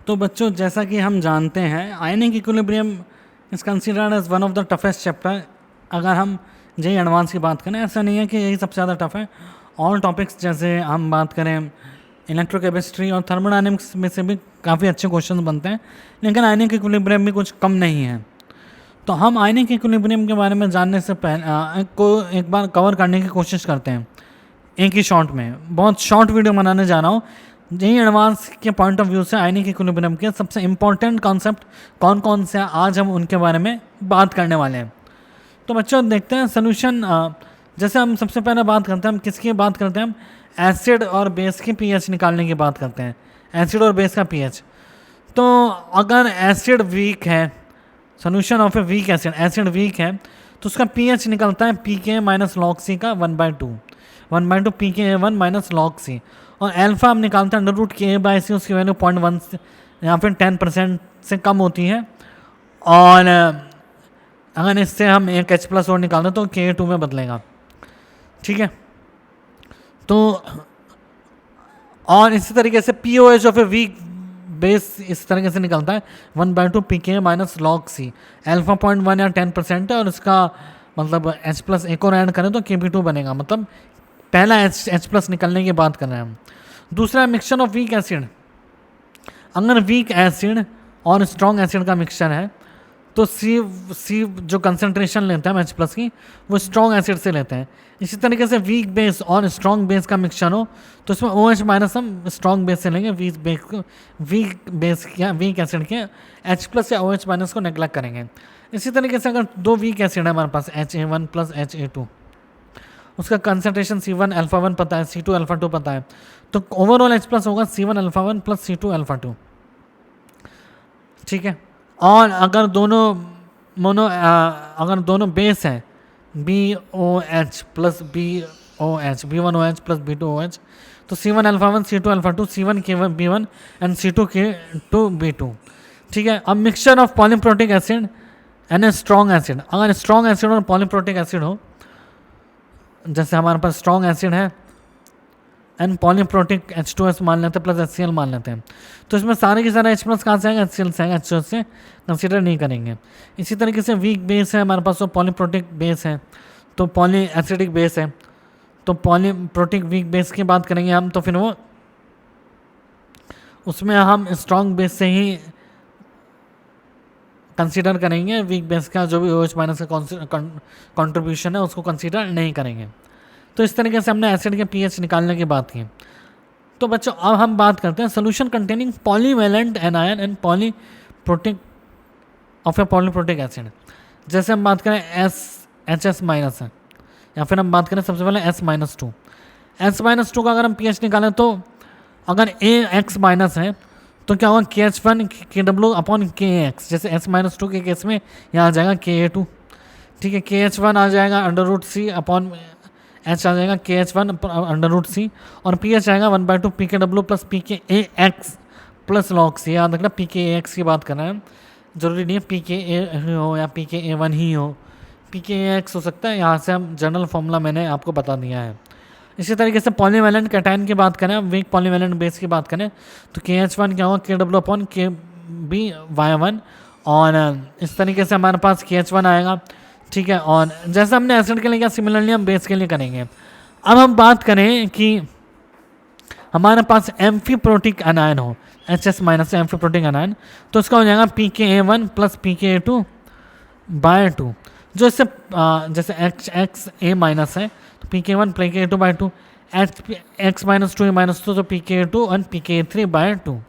तो बच्चों, जैसा कि हम जानते हैं, ionic equilibrium is considered as one of the toughest chapter. अगर हम जेई एडवांस की बात करें, ऐसा नहीं है कि यही सबसे ज़्यादा टफ है। ऑल टॉपिक्स जैसे हम बात करें इलेक्ट्रोकेमिस्ट्री और थर्मोडायनेमिक्स में से भी काफ़ी अच्छे क्वेश्चन बनते हैं, लेकिन आयनिक इक्विलिब्रियम भी कुछ कम नहीं है। तो हम आयनिक इक्विलिब्रियम के बारे में जानने से पहले को एक बार कवर करने की कोशिश करते हैं एक ही शॉर्ट में। बहुत शॉर्ट वीडियो बनाने जा रहा हूँ। जेई एडवांस के पॉइंट ऑफ व्यू से आयनिक इक्विलिब्रियम के सबसे इंपॉर्टेंट कॉन्सेप्ट कौन कौन से हैं, आज हम उनके बारे में बात करने वाले हैं। तो बच्चों देखते हैं सोल्यूशन। जैसे हम सबसे पहले बात करते हैं, हम किसकी बात करते हैं, हम एसिड और बेस की पीएच निकालने की बात करते हैं। एसिड और बेस का पीएच। तो अगर एसिड वीक है, solution of a weak acid, acid weak है, तो उसका पीएच निकलता है पीके माइनस लॉग सी का 1/2 pKa1 माइनस लॉग सी। और एल्फा हम निकालते हैं √Ka/C, उसकी वैल्यू 0.1 या फिर 10% से कम होती है। और अगर इससे हम एक H+ और निकालते तो Ka2 में बदलेगा, ठीक है। तो और इसी तरीके से POH of a weak base इस तरीके से निकलता है 1/2 pKa minus log c. Alpha 0.1 या 10% है, और इसका मतलब H+ एक और ऐड करें तो Kb2 बनेगा। मतलब पहला H+ निकलने की बात कर रहे हैं हम। दूसरा मिक्सचर ऑफ वीक एसिड। अगर वीक एसिड और स्ट्रॉन्ग एसिड का मिक्सचर है तो सी जो कंसंट्रेशन लेते हैं हम H+ की, वो स्ट्रॉन्ग एसिड से लेते हैं। इसी तरीके से वीक बेस और स्ट्रॉन्ग बेस का मिक्सचर हो तो इसमें OH- हम स्ट्रॉन्ग बेस से लेंगे, वीक बेस या वीक एसिड के H+ या OH- को नेग्लेक्ट करेंगे। इसी तरीके से अगर दो वीक एसिड है हमारे पास Ha1 प्लस Ha2, उसका कंसंट्रेशन C1 अल्फा 1 पता है, C2 अल्फा 2 पता है, तो ओवरऑल H+ होगा C1 alpha 1 plus C2 alpha 2, ठीक है। और अगर दोनों बेस हैं BOH plus BOH, B1OH plus B2OH, तो C1 alpha 1 C2 alpha 2, C1 K1 and C2 K2 ठीक है। अब mixture of polyprotic acid and a strong acid. अगर स्ट्रॉन्ग एसिड और पॉलीप्रोटिक एसिड हो, जैसे हमारे पास स्ट्रॉन्ग एसिड है एंड पॉलीप्रोटिक H2S मान लेते हैं प्लस HCl मान लेते हैं, तो इसमें सारे के सारे H+ कहाँ से आएगा, HCl से आएगा, H2S से कंसीडर नहीं करेंगे। इसी तरीके से वीक बेस है हमारे पास, तो पॉलीप्रोटिक बेस है, तो पॉली एसिडिक बेस है, तो पॉलीप्रोटिक वीक बेस की बात करेंगे हम, तो फिर वो उसमें हम स्ट्रॉन्ग बेस से ही कंसीडर करेंगे। वीक बेस का जो भी OH- का कंट्रीब्यूशन है उसको कंसीडर नहीं करेंगे। तो इस तरीके से हमने एसिड के पीएच निकालने की बात की। तो बच्चों अब हम बात करते हैं solution containing polyvalent anion and polyprotic of A polyprotic acid. जैसे हम बात करें HS- है, या फिर हम बात करें सबसे पहले S-2। S-2 का अगर हम पीएच निकालें तो अगर AX- है तो क्या होगा, KH1 KW/KX। जैसे S-2 के केस में यहाँ आ जाएगा Ka2, ठीक है। KH1 आ जाएगा √C/H आ जाएगा KH1 √C, और pH आएगा 1/2 pKw plus pKax plus log C। याद रखना pKax की बात कर रहे हैं, जरूरी नहीं है pKa हो या pKa1 ही हो, pKax हो सकता है। यहाँ से हम जनरल फॉर्मूला मैंने आपको बता दिया है। इसी तरीके से पॉलीवैलेंट कैटायन की बात करें, वीक पॉलीवैलेंट बेस की बात करें, तो KH1 क्या होगा KW/Kb/1, और इस तरीके से हमारे पास KH1 आएगा, ठीक है। और जैसे हमने एसिड के लिए किया, सिमिलरली हम बेस के लिए करेंगे। अब हम बात करें कि हमारे पास एम्फीप्रोटिक एनायन हो, HS- से एम्फीप्रोटिक एनायन, तो उसका हो जाएगा pKa1 प्लस pKa2/2। जो इससे जैसे XA- है तो pK1 pKa2/2, X-2 तो pKa2 और pKa3/2।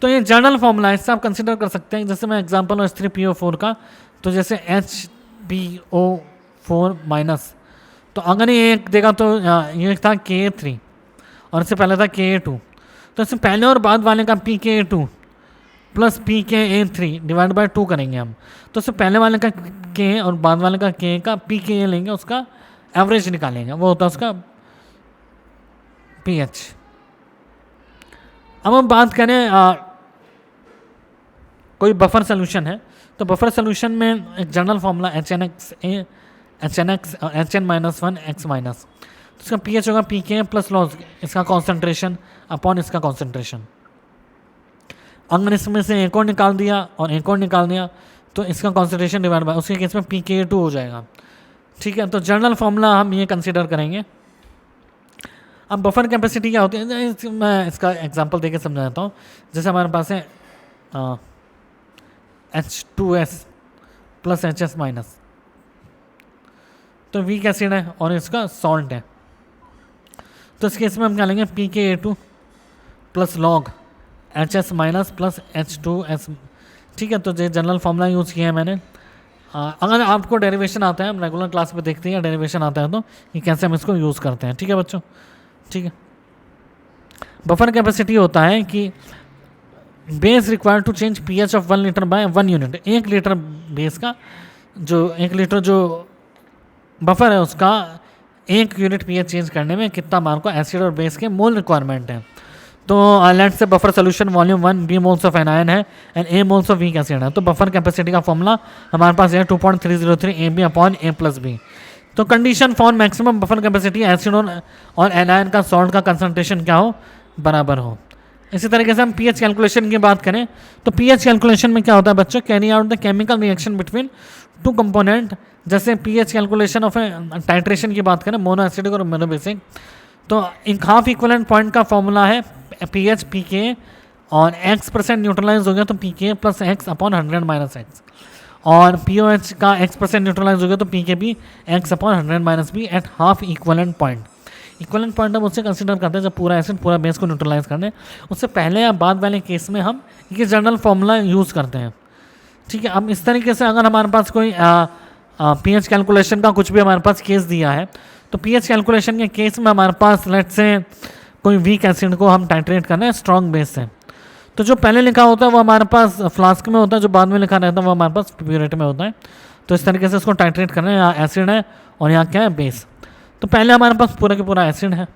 तो ये जनरल फॉर्मूला है, इससे आप कंसिडर कर सकते हैं। जैसे मैं एग्जांपल H3PO4 का, तो जैसे HPO4-, तो अगर ये एक देगा तो ये था Ka3 और इससे पहले था Ka2, तो इससे पहले और बाद वाले का pKa2 प्लस pKa3/2 करेंगे हम। तो इससे पहले वाले का K और बाद वाले का K का pKa लेंगे, उसका एवरेज निकालेंगे, वो होता है उसका pH। अब हम बात करें कोई बफर सोल्यूशन है, तो बफर सोल्यूशन में एक general formula HNX- HN-1 X-, तो इसका pH होगा pKa प्लस लॉग इसका कॉन्सेंट्रेशन अपॉन इसका कॉन्सेंट्रेशन। अगर इसमें से एक और निकाल दिया और एक और निकाल दिया तो इसका कॉन्सेंट्रेशन डिवाइड बाय, उसके केस में pKa2 हो जाएगा। ठीक है, तो जनरल फॉर्मूला हम ये कंसिडर करेंगे। अब बफर कैपेसिटी क्या होती है, मैं इसका एग्जांपल देके समझाता हूँ। जैसे हमारे पास है H2S प्लस HS माइनस, तो वीक एसिड है और इसका सॉल्ट है, तो इस केस में हम क्या लेंगे pKa2 plus log HS minus plus H2S। ठीक है, तो ये जनरल फॉर्मूला यूज़ किया है मैंने। अगर आपको डेरिवेशन आता है, हम रेगुलर क्लास में देखते हैं डेरिवेशन आता है तो ये कैसे हम इसको यूज़ करते हैं। ठीक है बच्चों, ठीक है। बफर कैपेसिटी होता है कि base required to change pH of 1 litre by 1 unit. 1 litre base का जो 1 लीटर जो बफर है उसका 1 यूनिट pH चेंज करने में कितना मार को एसिड और बेस के मोल रिक्वायरमेंट है। तो let's say buffer solution volume 1 B moles of anion है and A moles of weak acid है। तो बफर कैपेसिटी का फॉर्मूला हमारे पास है 2.303 AB upon A plus B. तो condition for maximum buffer capacity acid और एनायन का सॉल्ट का कंसंट्रेशन क्या हो, बराबर हो। इसी तरीके से हम pH कैलकुलेशन की बात करें तो pH कैलकुलेशन में क्या होता है बच्चों, carry out the chemical reaction between two component. जैसे pH कैलकुलेशन ऑफ टाइट्रेशन की बात करें मोनो एसिडिक और मोनो बेसिक, तो एक हाफ इक्वलेंट पॉइंट का फॉर्मूला है pH pK और x% न्यूट्रलाइज हो गया तो pK plus x upon 100 minus x, और POH का x% न्यूट्रलाइज हो गया तो pK भी x upon 100 minus b at half equivalent point. Equivalent point हम उससे कंसिडर करते हैं जब पूरा एसिड पूरा बेस को न्यूट्रलाइज करने, उससे पहले या बाद वाले केस में हम ये जनरल फॉर्मूला यूज़ करते हैं। ठीक है, अब इस तरीके से अगर हमारे पास कोई pH कैलकुलेशन का कुछ भी हमारे पास केस दिया है तो pH कैलकुलेशन के केस में हमारे पास लेट्स से कोई वीक एसिड को हम टाइट्रेट करना है स्ट्रॉन्ग बेस से, तो जो पहले लिखा होता है वो हमारे पास फ्लास्क में होता है, जो बाद में लिखा रहता है वो हमारे पास प्यूरेट में होता है। तो इस तरीके से इसको टाइट्रेट करना है, यहाँ एसिड है और यहाँ क्या है बेस। तो पहले हमारे पास पूरा के पूरा एसिड है,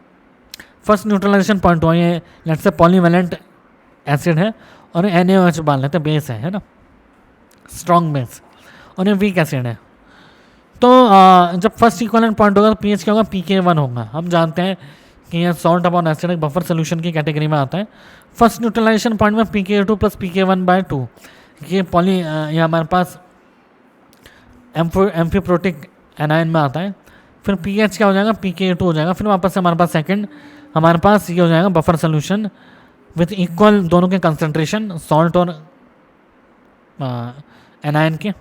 फर्स्ट न्यूट्रलाइजेशन पॉइंट हुआ ये लेट्स से पॉलीवेलेंट एसिड है और NaOH बाल लेते हैं बेस है ना, स्ट्रॉन्ग बेस, और ये वीक एसिड है। तो जब फर्स्ट इक्वलेंट पॉइंट होगा तो pH क्या होगा, pK1 होगा। हम जानते हैं कि यह सॉल्ट अपॉन एसिड एक बफर सोल्यूशन की कैटेगरी में आता है। फर्स्ट न्यूट्रलाइजेशन पॉइंट में pKa2 प्लस pK1/2, ये हमारे पास एम्फीप्रोटिक एनायन में आता है। फिर pH क्या हो जाएगा, pKa2 हो जाएगा। फिर वापस से हमारे पास सेकंड हमारे पास ये हो जाएगा बफर सोल्यूशन विथ इक्वल दोनों के कंसंट्रेशन सॉल्ट और एनायन के,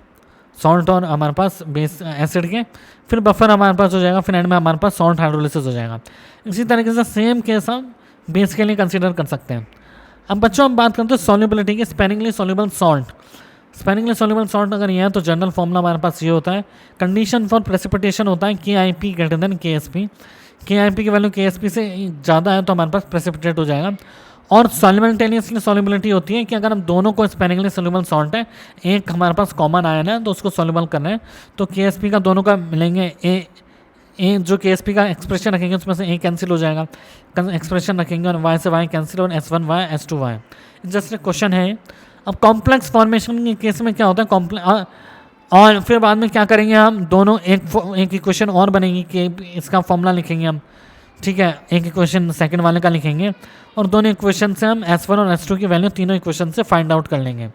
सॉल्ट और हमारे पास बेस एसिड के। फिर बफर हमारे पास हो जाएगा, फिर एंड में हमारे पास सॉल्ट हाइड्रोलिसिस हो जाएगा। इसी तरीके से सेम केस हम बेस के लिए कंसीडर कर सकते हैं। अब बच्चों हम बात करते हैं सॉल्युबिलिटी की, स्पैनिंगली सॉल्युबल सॉल्ट। स्पैनिंगली सॉल्युबल सॉल्ट अगर ये है तो जनरल फॉर्मूला हमारे पास ये होता है, कंडीशन फॉर प्रेसिपिटेशन होता है KIP greater than KSP। KIP की वैल्यू KSP से ज़्यादा है तो हमारे पास प्रेसिपिटेट हो जाएगा। और सॉल्युमल्टेनियसली सॉल्युबिलिटी होती है कि अगर हम दोनों को स्पैनिंगली सॉल्युबल सॉल्ट है, एक हमारे पास कॉमन आयन है तो उसको सॉल्युबल करना है, तो KSP का दोनों का मिलेंगे ए जो KSP का एक्सप्रेशन रखेंगे उसमें से A कैंसिल हो जाएगा, एक्सप्रेशन रखेंगे और Y से Y कैंसिल और S1Y S2Y। जस्ट क्वेश्चन है। अब कॉम्प्लेक्स फॉर्मेशन के केस में क्या होता है, और फिर बाद में क्या करेंगे हम दोनों एक इक्वेशन और बनेगी कि इसका फॉर्मूला लिखेंगे हम। ठीक है, एक इक्वेशन सेकंड वाले का लिखेंगे और दोनों इक्वेशन से हम S1 और S2 की वैल्यू तीनों इक्वेशन से फाइंड आउट कर लेंगे।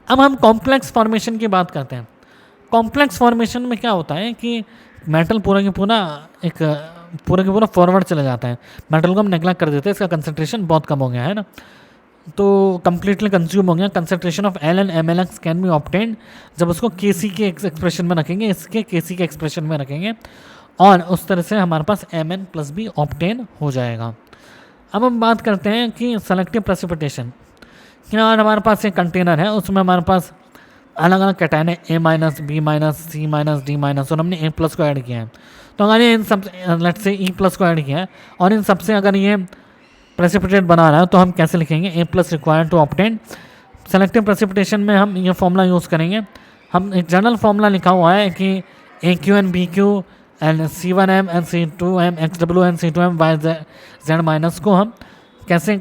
अब हम कॉम्प्लेक्स फॉर्मेशन की बात करते हैं। कॉम्प्लेक्स फॉर्मेशन में क्या होता है कि मेटल पूरा के पूरा फॉरवर्ड चला जाता है, मेटल को हम नेग्लेक्ट कर देते हैं, इसका कंसंट्रेशन बहुत कम हो गया है ना, तो कंप्लीटली कंज्यूम हो गया। Concentration of L and MLX can be obtained जब उसको Kc के एक्सप्रेशन में रखेंगे, इसके Kc के एक्सप्रेशन में रखेंगे और उस तरह से हमारे पास Mn प्लस भी ऑब्टेन हो जाएगा। अब हम बात करते हैं कि सेलेक्टिव प्रेसिपिटेशन। क्या हमारे पास एक कंटेनर है, उसमें हमारे पास अलग अलग कैटायन है A minus B minus C minus D minus, और हमने A प्लस को ऐड किया है। तो अगर ये इन सब लेट्स से E प्लस को ऐड किया है और इन सबसे अगर ये प्रेसिपिटेट बना रहा है तो हम कैसे लिखेंगे, A plus required to obtain. Selective precipitation में हम ये फॉर्मूला यूज़ करेंगे। हम एक जनरल फॉर्मूला लिखा हुआ है कि AQ and BQ and C1M and C2M XW and C2M YZ minus को हम कैसे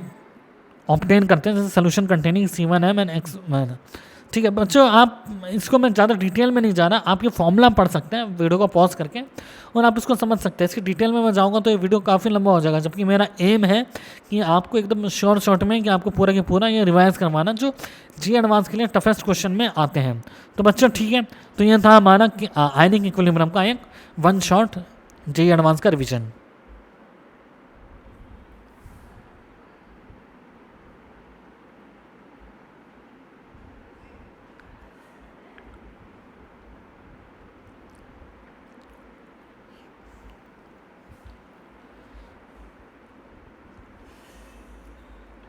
ऑब्टेन करते हैं, जैसे solution containing C1M and X। ठीक है बच्चों, आप इसको मैं ज़्यादा डिटेल में नहीं जा रहा, आप ये फॉर्मूला पढ़ सकते हैं वीडियो को पॉज करके और आप इसको समझ सकते हैं। इसकी डिटेल में मैं जाऊंगा तो ये वीडियो काफ़ी लंबा हो जाएगा, जबकि मेरा एम है कि आपको एकदम शॉर्ट में कि आपको पूरा के पूरा ये रिवाइज करवाना जो जी एडवांस के लिए टफेस्ट क्वेश्चन में आते हैं। तो बच्चों ठीक है, तो ये था हमारा आयनिक इक्विलिब्रियम का एक वन शॉट जी एडवांस का रिविजन।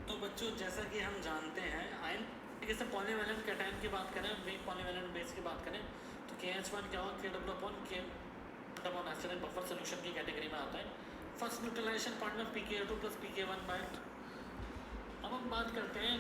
तो बच्चों जैसा कि हम जानते हैं आयन जैसे पॉलीवैलेंट कैटायन की बात करें, वीक पॉलीवैलेंट बेस की बात करें तो KH1 क्या होगा, KW upon K upon acid buffer solution की कैटेगरी में आता है। फर्स्ट न्यूट्रलाइजेशन पॉइंट में pKa2 प्लस pK1 बाय। अब हम बात करते हैं